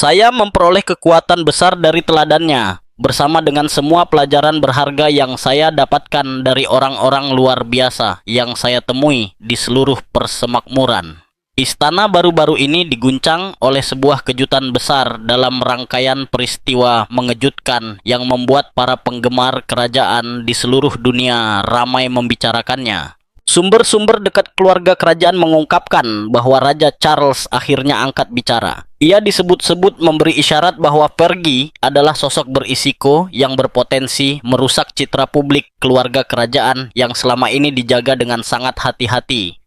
Saya memperoleh kekuatan besar dari teladannya, bersama dengan semua pelajaran berharga yang saya dapatkan dari orang-orang luar biasa yang saya temui di seluruh persemakmuran. Istana baru-baru ini diguncang oleh sebuah kejutan besar dalam rangkaian peristiwa mengejutkan yang membuat para penggemar kerajaan di seluruh dunia ramai membicarakannya. Sumber-sumber dekat keluarga kerajaan mengungkapkan bahwa Raja Charles akhirnya angkat bicara. Ia disebut-sebut memberi isyarat bahwa Fergie adalah sosok berisiko yang berpotensi merusak citra publik keluarga kerajaan yang selama ini dijaga dengan sangat hati-hati.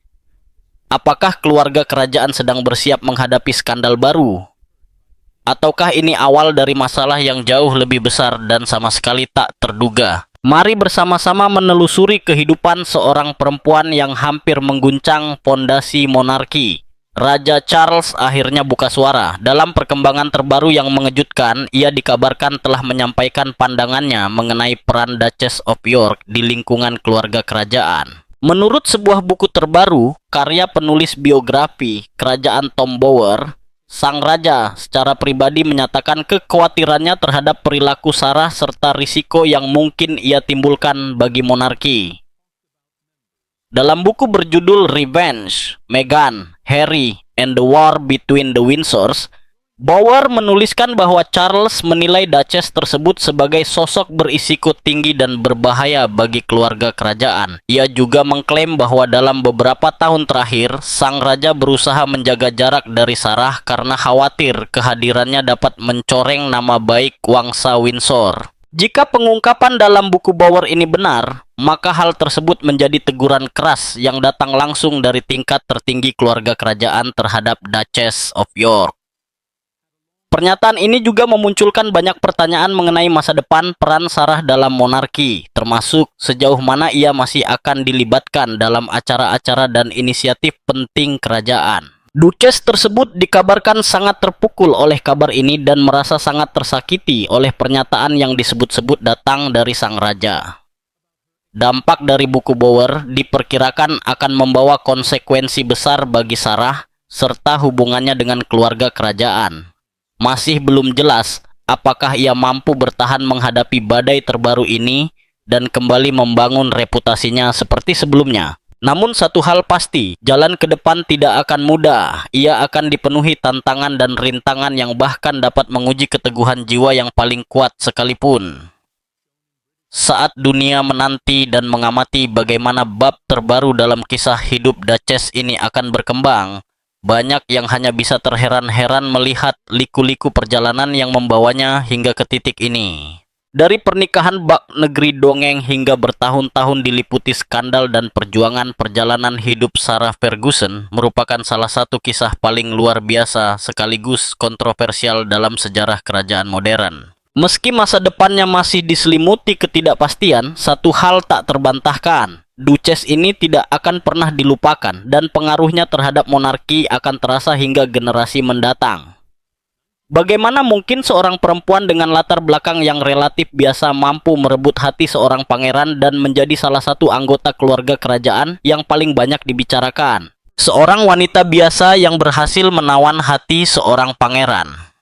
Apakah keluarga kerajaan sedang bersiap menghadapi skandal baru? Ataukah ini awal dari masalah yang jauh lebih besar dan sama sekali tak terduga? Mari bersama-sama menelusuri kehidupan seorang perempuan yang hampir mengguncang fondasi monarki. Raja Charles akhirnya buka suara. Dalam perkembangan terbaru yang mengejutkan, ia dikabarkan telah menyampaikan pandangannya mengenai peran Duchess of York di lingkungan keluarga kerajaan. Menurut sebuah buku terbaru, karya penulis biografi kerajaan Tom Bower, sang raja secara pribadi menyatakan kekhawatirannya terhadap perilaku Sarah serta risiko yang mungkin ia timbulkan bagi monarki. Dalam buku berjudul Revenge, Meghan, Harry, and the War Between the Windsors, Bower menuliskan bahwa Charles menilai Duchess tersebut sebagai sosok berisiko tinggi dan berbahaya bagi keluarga kerajaan. Ia juga mengklaim bahwa dalam beberapa tahun terakhir, sang raja berusaha menjaga jarak dari Sarah karena khawatir kehadirannya dapat mencoreng nama baik Wangsa Windsor. Jika pengungkapan dalam buku Bower ini benar, maka hal tersebut menjadi teguran keras yang datang langsung dari tingkat tertinggi keluarga kerajaan terhadap Duchess of York. Pernyataan ini juga memunculkan banyak pertanyaan mengenai masa depan peran Sarah dalam monarki, termasuk sejauh mana ia masih akan dilibatkan dalam acara-acara dan inisiatif penting kerajaan. Duchess tersebut dikabarkan sangat terpukul oleh kabar ini dan merasa sangat tersakiti oleh pernyataan yang disebut-sebut datang dari sang raja. Dampak dari buku Bower diperkirakan akan membawa konsekuensi besar bagi Sarah serta hubungannya dengan keluarga kerajaan. Masih belum jelas apakah ia mampu bertahan menghadapi badai terbaru ini dan kembali membangun reputasinya seperti sebelumnya. Namun satu hal pasti, jalan ke depan tidak akan mudah. Ia akan dipenuhi tantangan dan rintangan yang bahkan dapat menguji keteguhan jiwa yang paling kuat sekalipun. Saat dunia menanti dan mengamati bagaimana bab terbaru dalam kisah hidup Duchess ini akan berkembang, banyak yang hanya bisa terheran-heran melihat liku-liku perjalanan yang membawanya hingga ke titik ini. Dari pernikahan bak negeri dongeng hingga bertahun-tahun diliputi skandal dan perjuangan, perjalanan hidup Sarah Ferguson merupakan salah satu kisah paling luar biasa sekaligus kontroversial dalam sejarah kerajaan modern. Meski masa depannya masih diselimuti ketidakpastian, satu hal tak terbantahkan. Duchess ini tidak akan pernah dilupakan dan pengaruhnya terhadap monarki akan terasa hingga generasi mendatang. Bagaimana mungkin seorang perempuan dengan latar belakang yang relatif biasa mampu merebut hati seorang pangeran dan menjadi salah satu anggota keluarga kerajaan yang paling banyak dibicarakan? Seorang wanita biasa yang berhasil menawan hati seorang pangeran.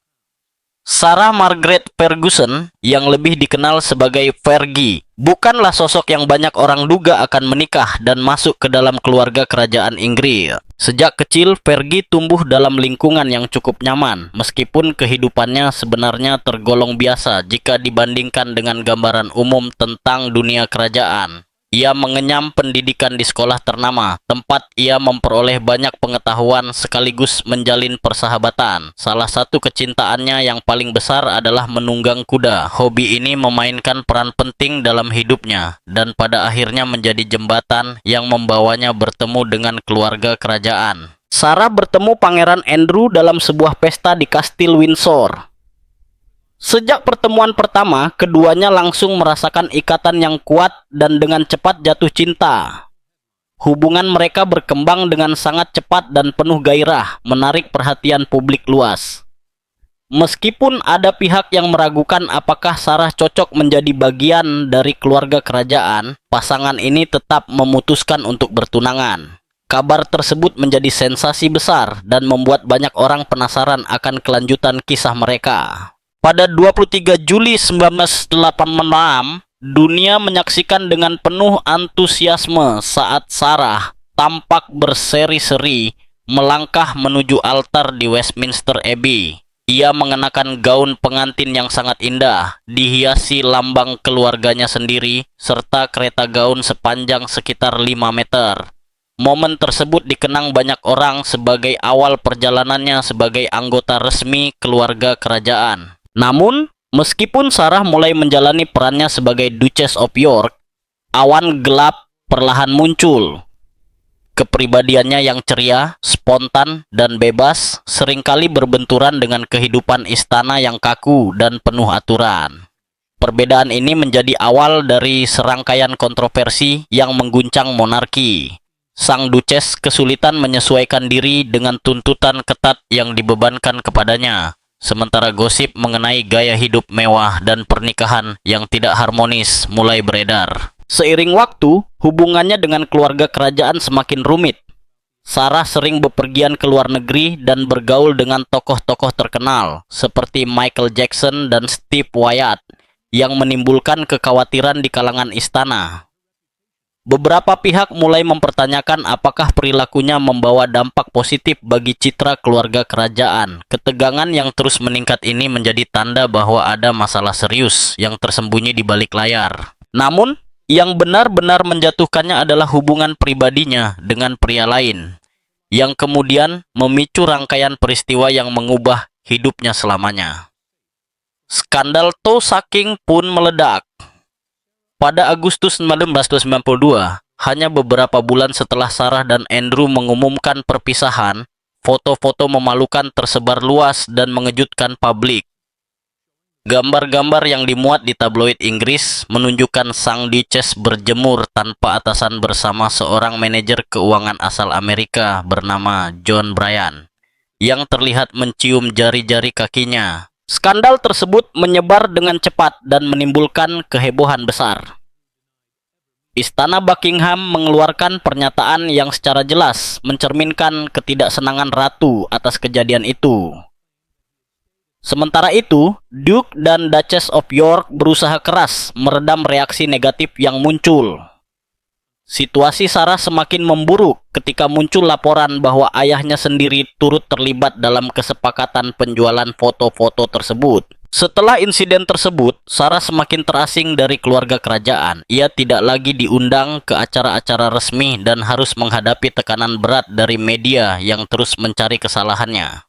Sarah Margaret Ferguson, yang lebih dikenal sebagai Fergie, bukanlah sosok yang banyak orang duga akan menikah dan masuk ke dalam keluarga kerajaan Inggris. Sejak kecil, Fergie tumbuh dalam lingkungan yang cukup nyaman, meskipun kehidupannya sebenarnya tergolong biasa jika dibandingkan dengan gambaran umum tentang dunia kerajaan. Ia mengenyam pendidikan di sekolah ternama, tempat ia memperoleh banyak pengetahuan sekaligus menjalin persahabatan. Salah satu kecintaannya yang paling besar adalah menunggang kuda. Hobi ini memainkan peran penting dalam hidupnya, dan pada akhirnya menjadi jembatan yang membawanya bertemu dengan keluarga kerajaan. Sarah bertemu Pangeran Andrew dalam sebuah pesta di Kastil Windsor. Sejak pertemuan pertama, keduanya langsung merasakan ikatan yang kuat dan dengan cepat jatuh cinta. Hubungan mereka berkembang dengan sangat cepat dan penuh gairah, menarik perhatian publik luas. Meskipun ada pihak yang meragukan apakah Sarah cocok menjadi bagian dari keluarga kerajaan, pasangan ini tetap memutuskan untuk bertunangan. Kabar tersebut menjadi sensasi besar dan membuat banyak orang penasaran akan kelanjutan kisah mereka. Pada 23 Juli 1986, dunia menyaksikan dengan penuh antusiasme saat Sarah tampak berseri-seri melangkah menuju altar di Westminster Abbey. Ia mengenakan gaun pengantin yang sangat indah, dihiasi lambang keluarganya sendiri, serta kereta gaun sepanjang sekitar 5 meter. Momen tersebut dikenang banyak orang sebagai awal perjalanannya sebagai anggota resmi keluarga kerajaan. Namun, meskipun Sarah mulai menjalani perannya sebagai Duchess of York, awan gelap perlahan muncul. Kepribadiannya yang ceria, spontan, dan bebas seringkali berbenturan dengan kehidupan istana yang kaku dan penuh aturan. Perbedaan ini menjadi awal dari serangkaian kontroversi yang mengguncang monarki. Sang Duchess kesulitan menyesuaikan diri dengan tuntutan ketat yang dibebankan kepadanya, sementara gosip mengenai gaya hidup mewah dan pernikahan yang tidak harmonis mulai beredar. Seiring waktu, hubungannya dengan keluarga kerajaan semakin rumit. Sarah sering bepergian ke luar negeri dan bergaul dengan tokoh-tokoh terkenal seperti Michael Jackson dan Steve Wyatt yang menimbulkan kekhawatiran di kalangan istana. Beberapa pihak mulai mempertanyakan apakah perilakunya membawa dampak positif bagi citra keluarga kerajaan. Ketegangan yang terus meningkat ini menjadi tanda bahwa ada masalah serius yang tersembunyi di balik layar. Namun, yang benar-benar menjatuhkannya adalah hubungan pribadinya dengan pria lain, yang kemudian memicu rangkaian peristiwa yang mengubah hidupnya selamanya. Skandal toe sucking pun meledak. Pada Agustus 1992, hanya beberapa bulan setelah Sarah dan Andrew mengumumkan perpisahan, foto-foto memalukan tersebar luas dan mengejutkan publik. Gambar-gambar yang dimuat di tabloid Inggris menunjukkan sang Duchess berjemur tanpa atasan bersama seorang manajer keuangan asal Amerika bernama John Bryan, yang terlihat mencium jari-jari kakinya. Skandal tersebut menyebar dengan cepat dan menimbulkan kehebohan besar. Istana Buckingham mengeluarkan pernyataan yang secara jelas mencerminkan ketidaksenangan ratu atas kejadian itu. Sementara itu, Duke dan Duchess of York berusaha keras meredam reaksi negatif yang muncul. Situasi Sarah semakin memburuk ketika muncul laporan bahwa ayahnya sendiri turut terlibat dalam kesepakatan penjualan foto-foto tersebut. Setelah insiden tersebut, Sarah semakin terasing dari keluarga kerajaan. Ia tidak lagi diundang ke acara-acara resmi dan harus menghadapi tekanan berat dari media yang terus mencari kesalahannya.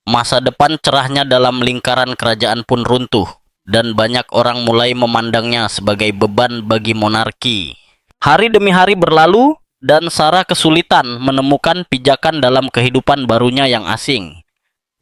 Masa depan cerahnya dalam lingkaran kerajaan pun runtuh, dan banyak orang mulai memandangnya sebagai beban bagi monarki. Hari demi hari berlalu, dan Sarah kesulitan menemukan pijakan dalam kehidupan barunya yang asing.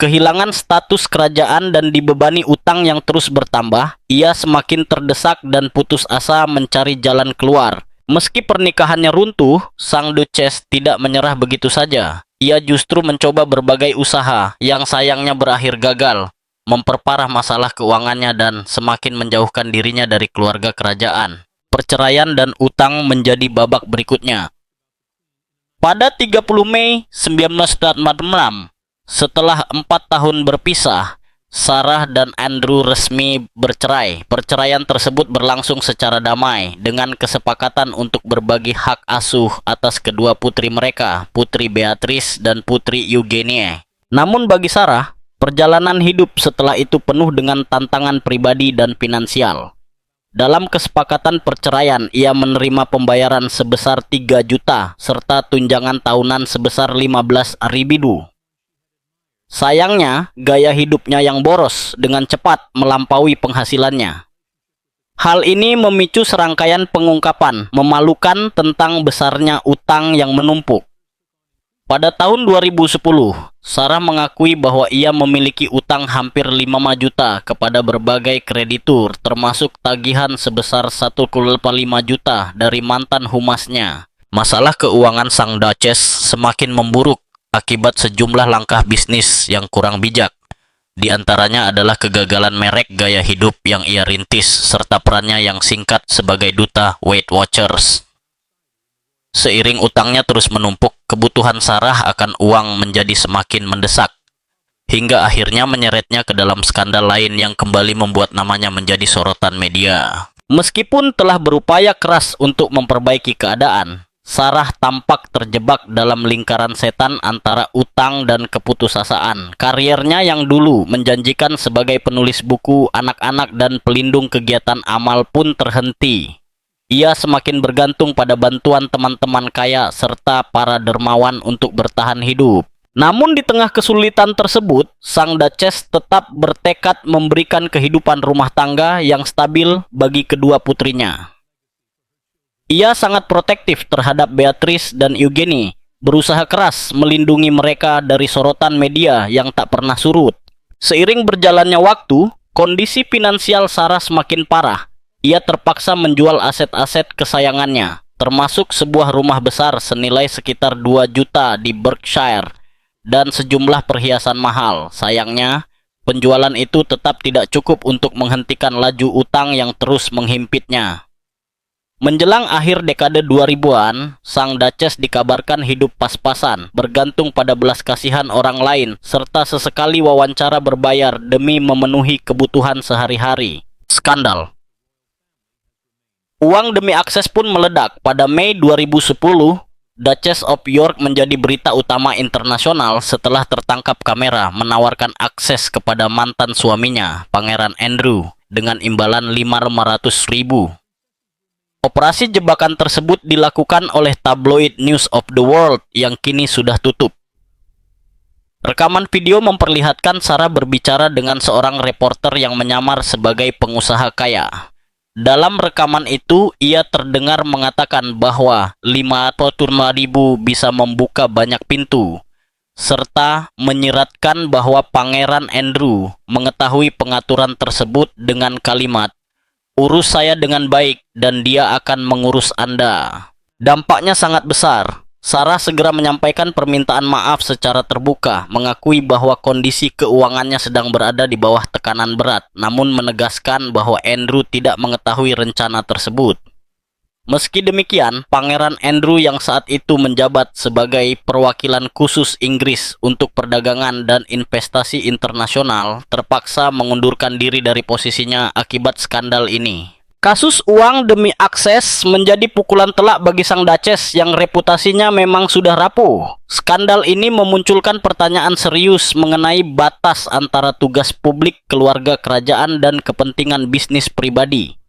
Kehilangan status kerajaan dan dibebani utang yang terus bertambah, ia semakin terdesak dan putus asa mencari jalan keluar. Meski pernikahannya runtuh, sang Duchess tidak menyerah begitu saja. Ia justru mencoba berbagai usaha yang sayangnya berakhir gagal, memperparah masalah keuangannya dan semakin menjauhkan dirinya dari keluarga kerajaan. Perceraian dan utang menjadi babak berikutnya. Pada 30 Mei 1946, setelah 4 tahun berpisah, Sarah dan Andrew resmi bercerai. Perceraian tersebut berlangsung secara damai dengan kesepakatan untuk berbagi hak asuh atas kedua putri mereka, Putri Beatrice dan Putri Eugenie. Namun bagi Sarah, perjalanan hidup setelah itu penuh dengan tantangan pribadi dan finansial. Dalam kesepakatan perceraian, ia menerima pembayaran sebesar 3 juta serta tunjangan tahunan sebesar 15.000 ribu. Sayangnya, gaya hidupnya yang boros dengan cepat melampaui penghasilannya. Hal ini memicu serangkaian pengungkapan memalukan tentang besarnya utang yang menumpuk. Pada tahun 2010, Sarah mengakui bahwa ia memiliki utang hampir 5 juta kepada berbagai kreditur, termasuk tagihan sebesar 1,5 juta dari mantan humasnya. Masalah keuangan sang Duchess semakin memburuk akibat sejumlah langkah bisnis yang kurang bijak. Di antaranya adalah kegagalan merek gaya hidup yang ia rintis, serta perannya yang singkat sebagai duta Weight Watchers. Seiring utangnya terus menumpuk, kebutuhan Sarah akan uang menjadi semakin mendesak, hingga akhirnya menyeretnya ke dalam skandal lain yang kembali membuat namanya menjadi sorotan media. Meskipun telah berupaya keras untuk memperbaiki keadaan, Sarah tampak terjebak dalam lingkaran setan antara utang dan keputusasaan. Karirnya yang dulu menjanjikan sebagai penulis buku anak-anak dan pelindung kegiatan amal pun terhenti. Ia semakin bergantung pada bantuan teman-teman kaya serta para dermawan untuk bertahan hidup. Namun di tengah kesulitan tersebut, sang Duchess tetap bertekad memberikan kehidupan rumah tangga yang stabil bagi kedua putrinya. Ia sangat protektif terhadap Beatrice dan Eugenie, berusaha keras melindungi mereka dari sorotan media yang tak pernah surut. Seiring berjalannya waktu, kondisi finansial Sarah semakin parah. Ia terpaksa menjual aset-aset kesayangannya, termasuk sebuah rumah besar senilai sekitar 2 juta di Berkshire dan sejumlah perhiasan mahal. Sayangnya, penjualan itu tetap tidak cukup untuk menghentikan laju utang yang terus menghimpitnya. Menjelang akhir dekade 2000-an, sang Duchess dikabarkan hidup pas-pasan, bergantung pada belas kasihan orang lain, serta sesekali wawancara berbayar demi memenuhi kebutuhan sehari-hari. Skandal. Uang demi akses pun meledak. Pada Mei 2010, Duchess of York menjadi berita utama internasional setelah tertangkap kamera menawarkan akses kepada mantan suaminya, Pangeran Andrew, dengan imbalan 500.000. Operasi jebakan tersebut dilakukan oleh tabloid News of the World yang kini sudah tutup. Rekaman video memperlihatkan Sarah berbicara dengan seorang reporter yang menyamar sebagai pengusaha kaya. Dalam rekaman itu, ia terdengar mengatakan bahwa 5,5 ribu bisa membuka banyak pintu, serta menyiratkan bahwa Pangeran Andrew mengetahui pengaturan tersebut dengan kalimat, "Urus saya dengan baik dan dia akan mengurus Anda." Dampaknya sangat besar. Sarah segera menyampaikan permintaan maaf secara terbuka, mengakui bahwa kondisi keuangannya sedang berada di bawah tekanan berat, namun menegaskan bahwa Andrew tidak mengetahui rencana tersebut. Meski demikian, Pangeran Andrew yang saat itu menjabat sebagai perwakilan khusus Inggris untuk perdagangan dan investasi internasional terpaksa mengundurkan diri dari posisinya akibat skandal ini. Kasus uang demi akses menjadi pukulan telak bagi sang Duchess yang reputasinya memang sudah rapuh. Skandal ini memunculkan pertanyaan serius mengenai batas antara tugas publik, keluarga kerajaan, dan kepentingan bisnis pribadi.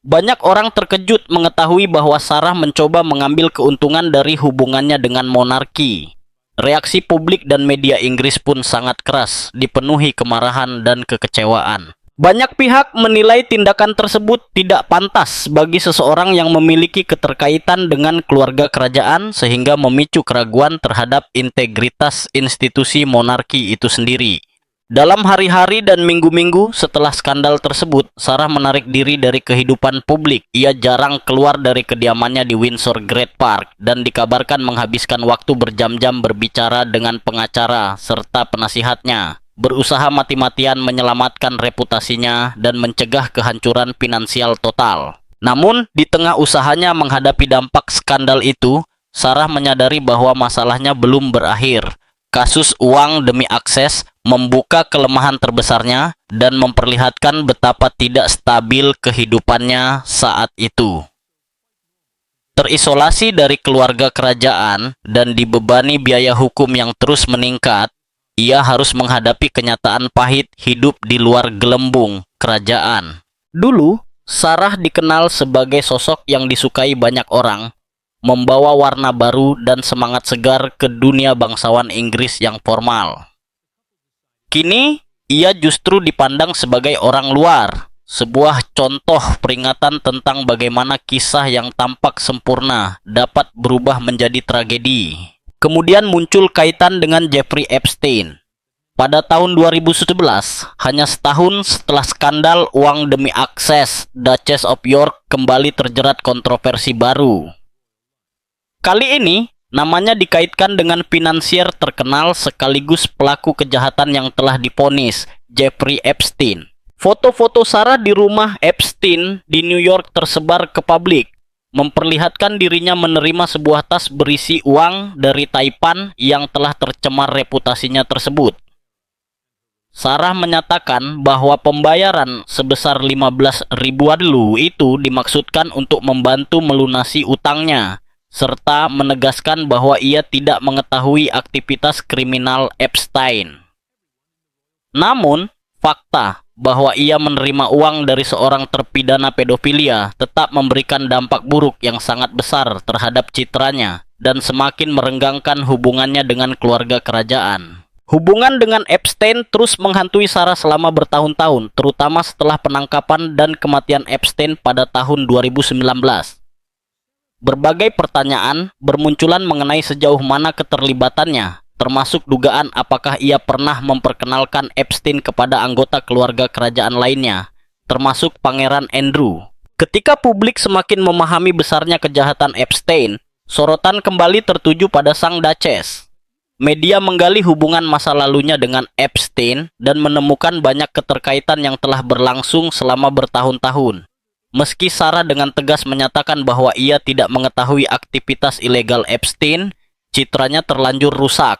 Banyak orang terkejut mengetahui bahwa Sarah mencoba mengambil keuntungan dari hubungannya dengan monarki. Reaksi publik dan media Inggris pun sangat keras, dipenuhi kemarahan dan kekecewaan. Banyak pihak menilai tindakan tersebut tidak pantas bagi seseorang yang memiliki keterkaitan dengan keluarga kerajaan sehingga memicu keraguan terhadap integritas institusi monarki itu sendiri. Dalam hari-hari dan minggu-minggu setelah skandal tersebut, Sarah menarik diri dari kehidupan publik. Ia jarang keluar dari kediamannya di Windsor Great Park dan dikabarkan menghabiskan waktu berjam-jam berbicara dengan pengacara serta penasihatnya, berusaha mati-matian menyelamatkan reputasinya dan mencegah kehancuran finansial total. Namun, di tengah usahanya menghadapi dampak skandal itu, Sarah menyadari bahwa masalahnya belum berakhir. Kasus uang demi akses membuka kelemahan terbesarnya dan memperlihatkan betapa tidak stabil kehidupannya saat itu. Terisolasi dari keluarga kerajaan dan dibebani biaya hukum yang terus meningkat, ia harus menghadapi kenyataan pahit hidup di luar gelembung kerajaan. Dulu, Sarah dikenal sebagai sosok yang disukai banyak orang, membawa warna baru dan semangat segar ke dunia bangsawan Inggris yang formal. Kini, ia justru dipandang sebagai orang luar, sebuah contoh peringatan tentang bagaimana kisah yang tampak sempurna dapat berubah menjadi tragedi. Kemudian muncul kaitan dengan Jeffrey Epstein. Pada tahun 2011, hanya setahun setelah skandal uang demi akses, Duchess of York kembali terjerat kontroversi baru. Kali ini, namanya dikaitkan dengan finansier terkenal sekaligus pelaku kejahatan yang telah divonis, Jeffrey Epstein. Foto-foto Sarah di rumah Epstein di New York tersebar ke publik. memperlihatkan dirinya menerima sebuah tas berisi uang dari Taipan yang telah tercemar reputasinya tersebut. Sarah menyatakan bahwa pembayaran sebesar 15.000 lu itu dimaksudkan untuk membantu melunasi utangnya, serta menegaskan bahwa ia tidak mengetahui aktivitas kriminal Epstein. Namun, fakta bahwa ia menerima uang dari seorang terpidana pedofilia tetap memberikan dampak buruk yang sangat besar terhadap citranya dan semakin merenggangkan hubungannya dengan keluarga kerajaan. Hubungan dengan Epstein terus menghantui Sarah selama bertahun-tahun, terutama setelah penangkapan dan kematian Epstein pada tahun 2019. Berbagai pertanyaan bermunculan mengenai sejauh mana keterlibatannya, termasuk dugaan apakah ia pernah memperkenalkan Epstein kepada anggota keluarga kerajaan lainnya, termasuk Pangeran Andrew. Ketika publik semakin memahami besarnya kejahatan Epstein, sorotan kembali tertuju pada sang Duchess. Media menggali hubungan masa lalunya dengan Epstein dan menemukan banyak keterkaitan yang telah berlangsung selama bertahun-tahun. Meski Sarah dengan tegas menyatakan bahwa ia tidak mengetahui aktivitas ilegal Epstein, citranya terlanjur rusak.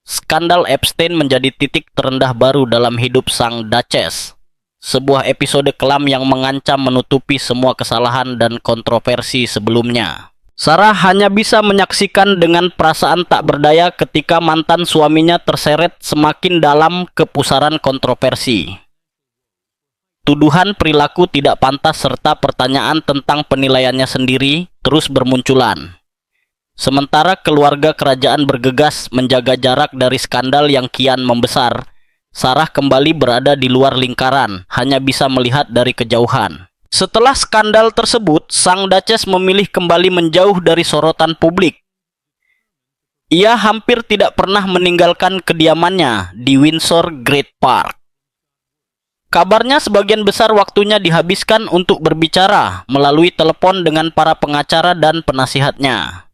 Skandal Epstein menjadi titik terendah baru dalam hidup sang Duchess. Sebuah episode kelam yang mengancam menutupi semua kesalahan dan kontroversi sebelumnya. Sarah hanya bisa menyaksikan dengan perasaan tak berdaya ketika mantan suaminya terseret semakin dalam ke pusaran kontroversi. Tuduhan perilaku tidak pantas serta pertanyaan tentang penilaiannya sendiri terus bermunculan. Sementara keluarga kerajaan bergegas menjaga jarak dari skandal yang kian membesar, Sarah kembali berada di luar lingkaran, hanya bisa melihat dari kejauhan. Setelah skandal tersebut, sang Duchess memilih kembali menjauh dari sorotan publik. Ia hampir tidak pernah meninggalkan kediamannya di Windsor Great Park. Kabarnya sebagian besar waktunya dihabiskan untuk berbicara melalui telepon dengan para pengacara dan penasihatnya.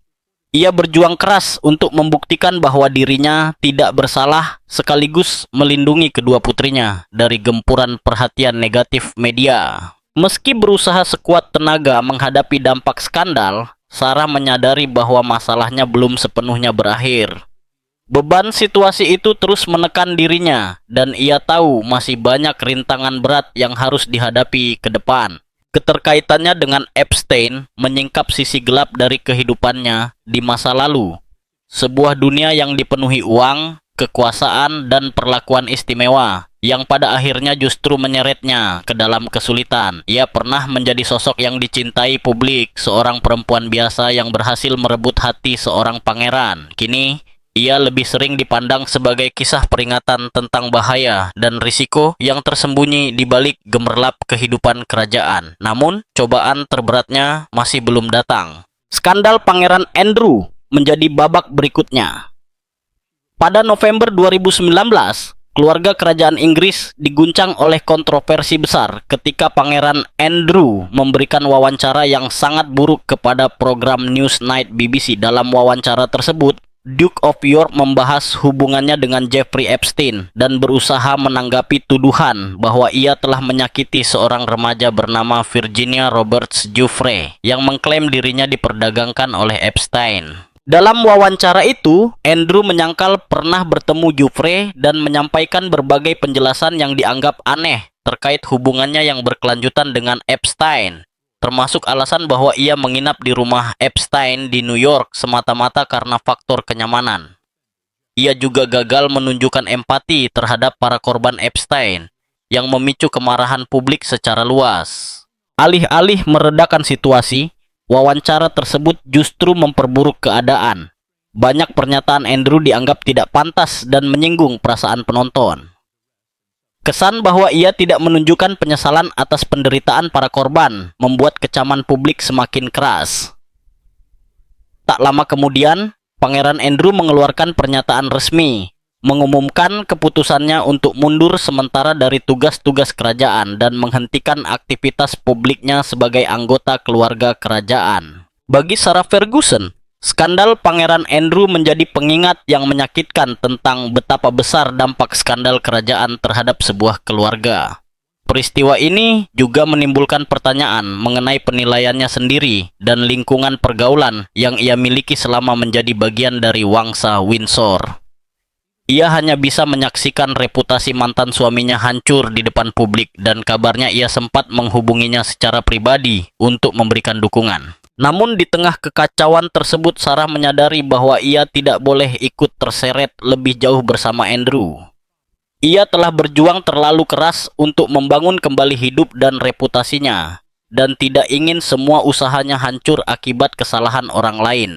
Ia berjuang keras untuk membuktikan bahwa dirinya tidak bersalah sekaligus melindungi kedua putrinya dari gempuran perhatian negatif media. Meski berusaha sekuat tenaga menghadapi dampak skandal, Sarah menyadari bahwa masalahnya belum sepenuhnya berakhir. Beban situasi itu terus menekan dirinya, dan ia tahu masih banyak rintangan berat yang harus dihadapi ke depan. Keterkaitannya dengan Epstein menyingkap sisi gelap dari kehidupannya di masa lalu. Sebuah dunia yang dipenuhi uang, kekuasaan, dan perlakuan istimewa yang pada akhirnya justru menyeretnya ke dalam kesulitan. Ia pernah menjadi sosok yang dicintai publik, seorang perempuan biasa yang berhasil merebut hati seorang pangeran. Kini, ia lebih sering dipandang sebagai kisah peringatan tentang bahaya dan risiko yang tersembunyi di balik gemerlap kehidupan kerajaan. Namun, cobaan terberatnya masih belum datang. Skandal Pangeran Andrew menjadi babak berikutnya. Pada November 2019, keluarga kerajaan Inggris diguncang oleh kontroversi besar ketika Pangeran Andrew memberikan wawancara yang sangat buruk kepada program Newsnight BBC. Dalam wawancara tersebut, Duke of York membahas hubungannya dengan Jeffrey Epstein dan berusaha menanggapi tuduhan bahwa ia telah menyakiti seorang remaja bernama Virginia Roberts Giuffre yang mengklaim dirinya diperdagangkan oleh Epstein. Dalam wawancara itu, Andrew menyangkal pernah bertemu Giuffre dan menyampaikan berbagai penjelasan yang dianggap aneh terkait hubungannya yang berkelanjutan dengan Epstein, termasuk alasan bahwa ia menginap di rumah Epstein di New York semata-mata karena faktor kenyamanan. Ia juga gagal menunjukkan empati terhadap para korban Epstein yang memicu kemarahan publik secara luas. Alih-alih meredakan situasi, wawancara tersebut justru memperburuk keadaan. Banyak pernyataan Andrew dianggap tidak pantas dan menyinggung perasaan penonton. Kesan bahwa ia tidak menunjukkan penyesalan atas penderitaan para korban membuat kecaman publik semakin keras. Tak lama kemudian, Pangeran Andrew mengeluarkan pernyataan resmi, mengumumkan keputusannya untuk mundur sementara dari tugas-tugas kerajaan dan menghentikan aktivitas publiknya sebagai anggota keluarga kerajaan. Bagi Sarah Ferguson, skandal Pangeran Andrew menjadi pengingat yang menyakitkan tentang betapa besar dampak skandal kerajaan terhadap sebuah keluarga. Peristiwa ini juga menimbulkan pertanyaan mengenai penilaiannya sendiri dan lingkungan pergaulan yang ia miliki selama menjadi bagian dari Wangsa Windsor. Ia hanya bisa menyaksikan reputasi mantan suaminya hancur di depan publik dan kabarnya ia sempat menghubunginya secara pribadi untuk memberikan dukungan. Namun di tengah kekacauan tersebut, Sarah menyadari bahwa ia tidak boleh ikut terseret lebih jauh bersama Andrew. Ia telah berjuang terlalu keras untuk membangun kembali hidup dan reputasinya, dan tidak ingin semua usahanya hancur akibat kesalahan orang lain.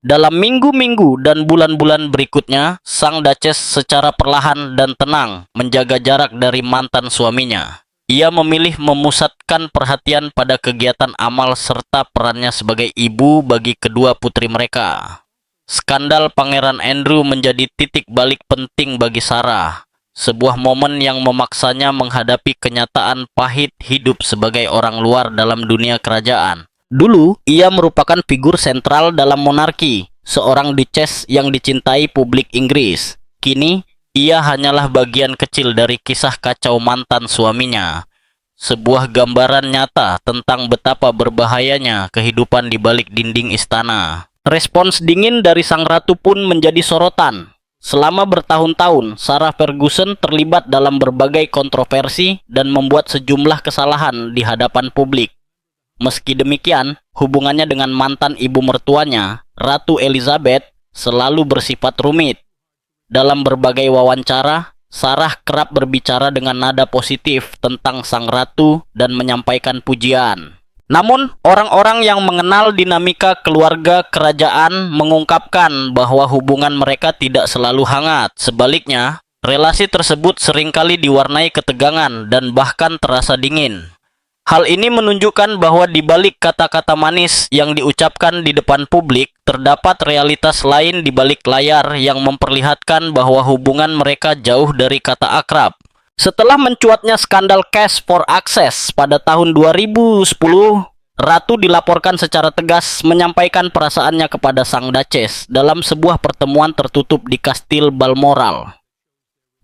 Dalam minggu-minggu dan bulan-bulan berikutnya, sang Duchess secara perlahan dan tenang menjaga jarak dari mantan suaminya. Ia memilih memusatkan perhatian pada kegiatan amal serta perannya sebagai ibu bagi kedua putri mereka. Skandal Pangeran Andrew menjadi titik balik penting bagi Sarah. Sebuah momen yang memaksanya menghadapi kenyataan pahit hidup sebagai orang luar dalam dunia kerajaan. Dulu, ia merupakan figur sentral dalam monarki, seorang duchess yang dicintai publik Inggris. Kini, ia hanyalah bagian kecil dari kisah kacau mantan suaminya. Sebuah gambaran nyata tentang betapa berbahayanya kehidupan di balik dinding istana. Respons dingin dari sang ratu pun menjadi sorotan. Selama bertahun-tahun, Sarah Ferguson terlibat dalam berbagai kontroversi dan membuat sejumlah kesalahan di hadapan publik. Meski demikian, hubungannya dengan mantan ibu mertuanya, Ratu Elizabeth, selalu bersifat rumit. Dalam berbagai wawancara, Sarah kerap berbicara dengan nada positif tentang sang ratu dan menyampaikan pujian. Namun, orang-orang yang mengenal dinamika keluarga kerajaan mengungkapkan bahwa hubungan mereka tidak selalu hangat. Sebaliknya, relasi tersebut seringkali diwarnai ketegangan dan bahkan terasa dingin. Hal ini menunjukkan bahwa di balik kata-kata manis yang diucapkan di depan publik, terdapat realitas lain di balik layar yang memperlihatkan bahwa hubungan mereka jauh dari kata akrab. Setelah mencuatnya skandal Cash for Access pada tahun 2010, Ratu dilaporkan secara tegas menyampaikan perasaannya kepada sang Duchess dalam sebuah pertemuan tertutup di Kastil Balmoral.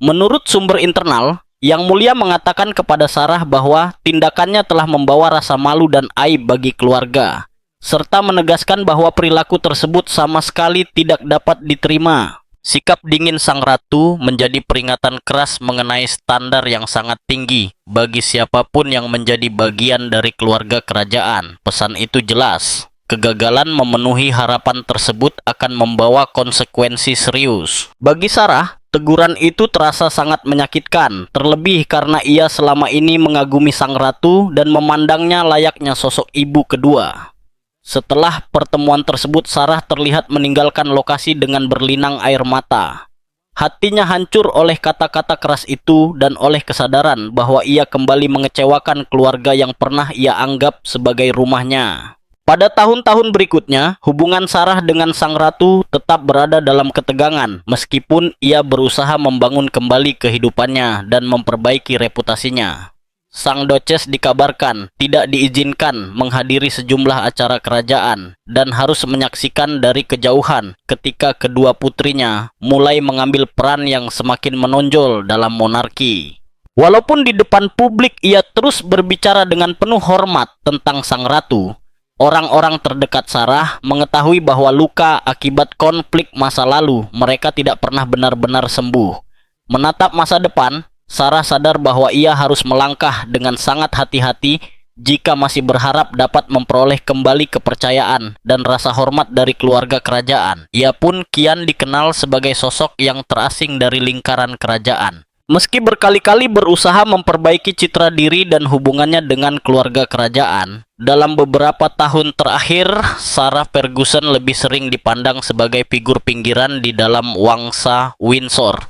Menurut sumber internal, Yang Mulia mengatakan kepada Sarah bahwa tindakannya telah membawa rasa malu dan aib bagi keluarga, serta menegaskan bahwa perilaku tersebut sama sekali tidak dapat diterima. Sikap dingin sang ratu menjadi peringatan keras mengenai standar yang sangat tinggi bagi siapapun yang menjadi bagian dari keluarga kerajaan. Pesan itu jelas. Kegagalan memenuhi harapan tersebut akan membawa konsekuensi serius. Bagi Sarah, teguran itu terasa sangat menyakitkan, terlebih karena ia selama ini mengagumi sang ratu dan memandangnya layaknya sosok ibu kedua. Setelah pertemuan tersebut, Sarah terlihat meninggalkan lokasi dengan berlinang air mata. Hatinya hancur oleh kata-kata keras itu dan oleh kesadaran bahwa ia kembali mengecewakan keluarga yang pernah ia anggap sebagai rumahnya. Pada tahun-tahun berikutnya, hubungan Sarah dengan sang ratu tetap berada dalam ketegangan meskipun ia berusaha membangun kembali kehidupannya dan memperbaiki reputasinya. Sang Duchess dikabarkan tidak diizinkan menghadiri sejumlah acara kerajaan dan harus menyaksikan dari kejauhan ketika kedua putrinya mulai mengambil peran yang semakin menonjol dalam monarki. Walaupun di depan publik ia terus berbicara dengan penuh hormat tentang sang ratu, orang-orang terdekat Sarah mengetahui bahwa luka akibat konflik masa lalu mereka tidak pernah benar-benar sembuh. Menatap masa depan, Sarah sadar bahwa ia harus melangkah dengan sangat hati-hati jika masih berharap dapat memperoleh kembali kepercayaan dan rasa hormat dari keluarga kerajaan. Ia pun kian dikenal sebagai sosok yang terasing dari lingkaran kerajaan. Meski berkali-kali berusaha memperbaiki citra diri dan hubungannya dengan keluarga kerajaan, dalam beberapa tahun terakhir, Sarah Ferguson lebih sering dipandang sebagai figur pinggiran di dalam Wangsa Windsor.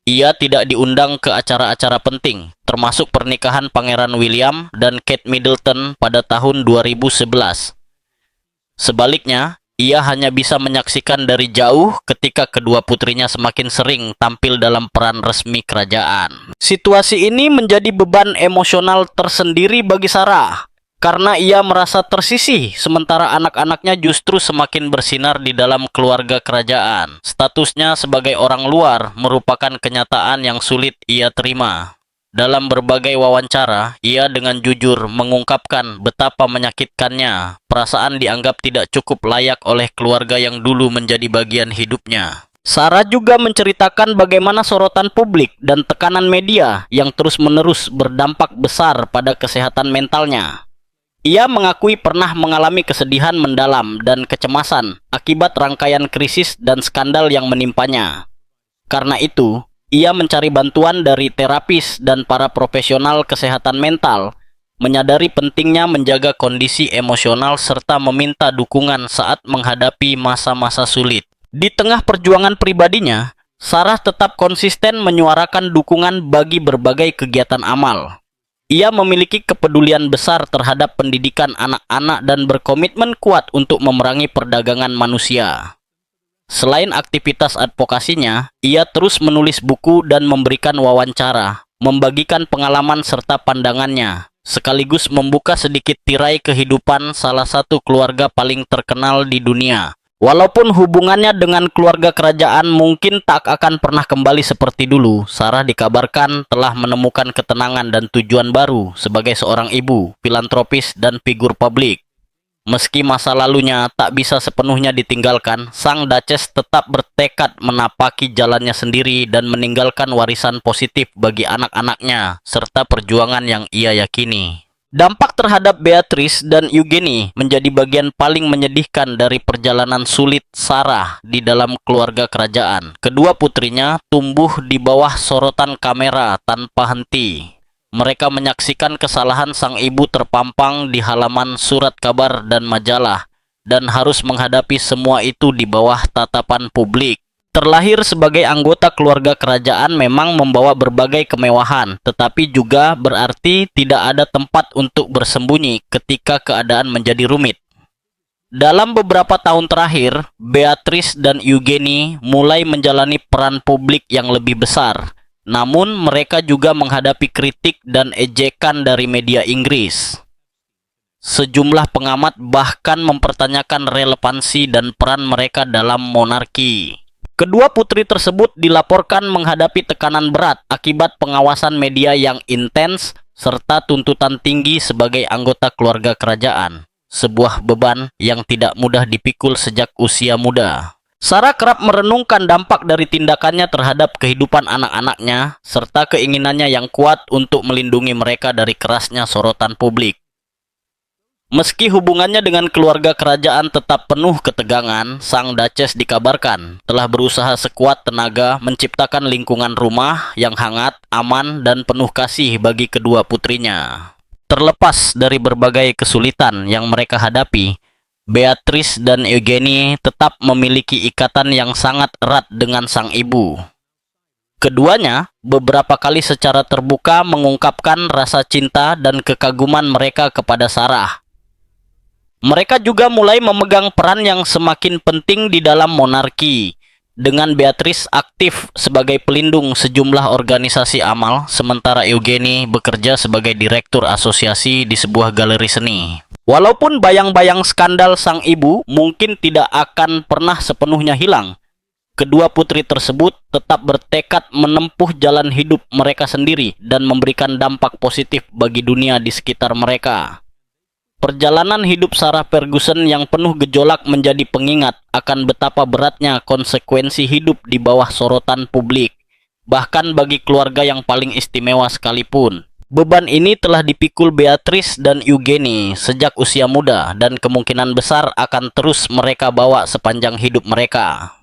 Ia tidak diundang ke acara-acara penting, termasuk pernikahan Pangeran William dan Kate Middleton pada tahun 2011. Sebaliknya, ia hanya bisa menyaksikan dari jauh ketika kedua putrinya semakin sering tampil dalam peran resmi kerajaan. Situasi ini menjadi beban emosional tersendiri bagi Sarah, karena ia merasa tersisih sementara anak-anaknya justru semakin bersinar di dalam keluarga kerajaan. Statusnya sebagai orang luar merupakan kenyataan yang sulit ia terima. Dalam berbagai wawancara, ia dengan jujur mengungkapkan betapa menyakitkannya perasaan dianggap tidak cukup layak oleh keluarga yang dulu menjadi bagian hidupnya. Sarah juga menceritakan bagaimana sorotan publik dan tekanan media yang terus-menerus berdampak besar pada kesehatan mentalnya. Ia mengakui pernah mengalami kesedihan mendalam dan kecemasan akibat rangkaian krisis dan skandal yang menimpanya. Karena itu, ia mencari bantuan dari terapis dan para profesional kesehatan mental, menyadari pentingnya menjaga kondisi emosional serta meminta dukungan saat menghadapi masa-masa sulit. Di tengah perjuangan pribadinya, Sarah tetap konsisten menyuarakan dukungan bagi berbagai kegiatan amal. Ia memiliki kepedulian besar terhadap pendidikan anak-anak dan berkomitmen kuat untuk memerangi perdagangan manusia. Selain aktivitas advokasinya, ia terus menulis buku dan memberikan wawancara, membagikan pengalaman serta pandangannya, sekaligus membuka sedikit tirai kehidupan salah satu keluarga paling terkenal di dunia. Walaupun hubungannya dengan keluarga kerajaan mungkin tak akan pernah kembali seperti dulu, Sarah dikabarkan telah menemukan ketenangan dan tujuan baru sebagai seorang ibu, filantropis, dan figur publik. Meski masa lalunya tak bisa sepenuhnya ditinggalkan, sang Duchess tetap bertekad menapaki jalannya sendiri dan meninggalkan warisan positif bagi anak-anaknya, serta perjuangan yang ia yakini. Dampak terhadap Beatrice dan Eugenie menjadi bagian paling menyedihkan dari perjalanan sulit Sarah di dalam keluarga kerajaan. Kedua putrinya tumbuh di bawah sorotan kamera tanpa henti. Mereka menyaksikan kesalahan sang ibu terpampang di halaman surat kabar dan majalah, dan harus menghadapi semua itu di bawah tatapan publik. Terlahir sebagai anggota keluarga kerajaan memang membawa berbagai kemewahan, tetapi juga berarti tidak ada tempat untuk bersembunyi ketika keadaan menjadi rumit. Dalam beberapa tahun terakhir, Beatrice dan Eugenie mulai menjalani peran publik yang lebih besar. Namun, mereka juga menghadapi kritik dan ejekan dari media Inggris. Sejumlah pengamat bahkan mempertanyakan relevansi dan peran mereka dalam monarki. Kedua putri tersebut dilaporkan menghadapi tekanan berat akibat pengawasan media yang intens serta tuntutan tinggi sebagai anggota keluarga kerajaan. Sebuah beban yang tidak mudah dipikul sejak usia muda. Sarah kerap merenungkan dampak dari tindakannya terhadap kehidupan anak-anaknya serta keinginannya yang kuat untuk melindungi mereka dari kerasnya sorotan publik. Meski hubungannya dengan keluarga kerajaan tetap penuh ketegangan, sang Duchess dikabarkan telah berusaha sekuat tenaga menciptakan lingkungan rumah yang hangat, aman, dan penuh kasih bagi kedua putrinya. Terlepas dari berbagai kesulitan yang mereka hadapi, Beatrice dan Eugenie tetap memiliki ikatan yang sangat erat dengan sang ibu. Keduanya beberapa kali secara terbuka mengungkapkan rasa cinta dan kekaguman mereka kepada Sarah. Mereka juga mulai memegang peran yang semakin penting di dalam monarki, dengan Beatrice aktif sebagai pelindung sejumlah organisasi amal, sementara Eugenie bekerja sebagai direktur asosiasi di sebuah galeri seni. Walaupun bayang-bayang skandal sang ibu mungkin tidak akan pernah sepenuhnya hilang, kedua putri tersebut tetap bertekad menempuh jalan hidup mereka sendiri dan memberikan dampak positif bagi dunia di sekitar mereka. Perjalanan hidup Sarah Ferguson yang penuh gejolak menjadi pengingat akan betapa beratnya konsekuensi hidup di bawah sorotan publik, bahkan bagi keluarga yang paling istimewa sekalipun. Beban ini telah dipikul Beatrice dan Eugenie sejak usia muda dan kemungkinan besar akan terus mereka bawa sepanjang hidup mereka.